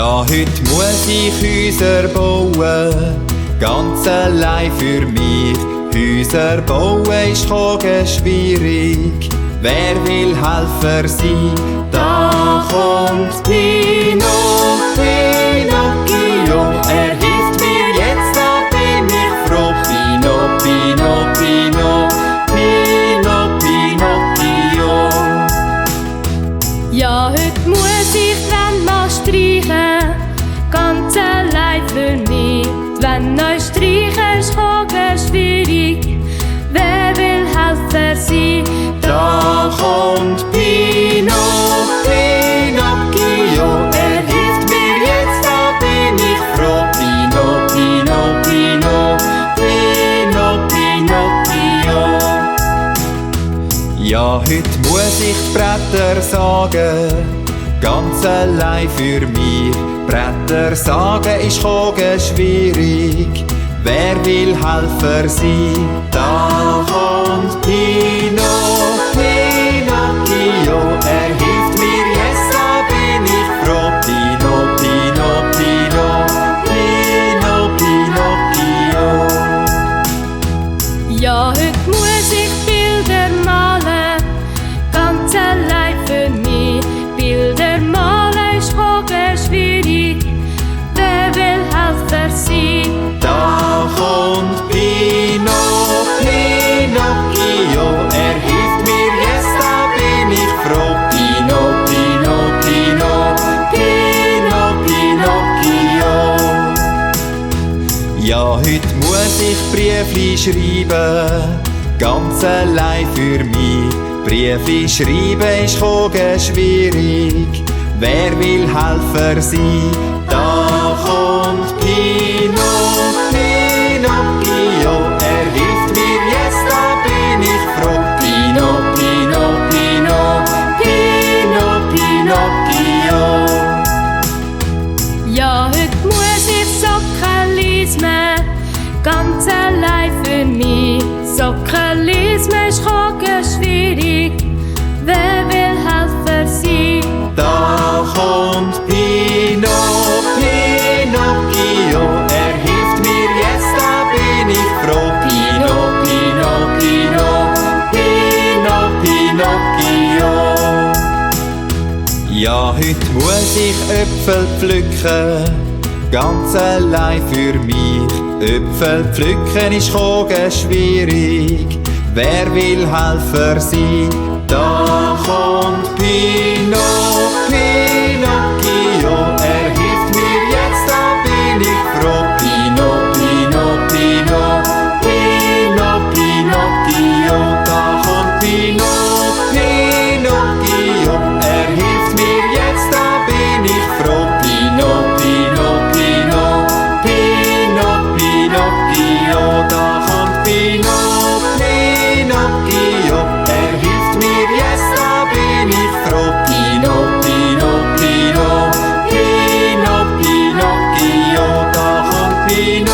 Ja, heute muss ich Häuser bauen, ganz allein für mich. Häuser bauen ist schwierig, wer will Helfer sein? Da kommt Pinocchio, er hilft mir jetzt, da bin ich froh. Pinocchio. Ja, heute muss ich die Wände mal streichen, ganz allein für mich. Die Wände neu streichen ist schwierig, wer will Helfer sein? Da kommt Pinocchio, er hilft mir jetzt, da bin ich froh. Pinocchio. Ja, heute muss ich die Bretter sagen, ganz allein für mich. Bretter sagen ist schwierig, wer will Helfer sein? Da kommt Pinocchio, er hilft mir jetzt, da bin ich froh. Pinocchio. Ja, heute muss ich Bilder malen, ganz allein für mich. Bilder malen ist schwierig, wer will Helfer sein? Da kommt Pinocchio, er hilft mir jetzt, da bin ich froh. Pinocchio. Ja, heute muss ich Briefli schreiben, ganz allein für mich. Briefli schreiben ist schwierig, wer will Helfer sein? Da kommt Pinocchio, er hilft mir jetzt, da bin ich froh. Pinocchio. Ja, heute muss ich Socken lesen, ganz allein für mich. Socken lesen ist schwierig, wer will Helfer sein? Da kommt Pinocchio, er hilft mir jetzt, da bin ich froh. Pinocchio. Ja, heute muss ich Äpfel pflücken, ganz allein für mich. Äpfel pflücken ist schwierig, wer will Helfer sein? Da kommt Pinocchio, er hilft mir jetzt, da bin ich froh. Pinocchio. Da kommt Pinocchio, er hilft mir jetzt, da bin ich froh. Pinocchio. Da kommt Pinocchio, er hilft mir jetzt, da bin ich froh. Pinocchio. Da kommt Pinocchio.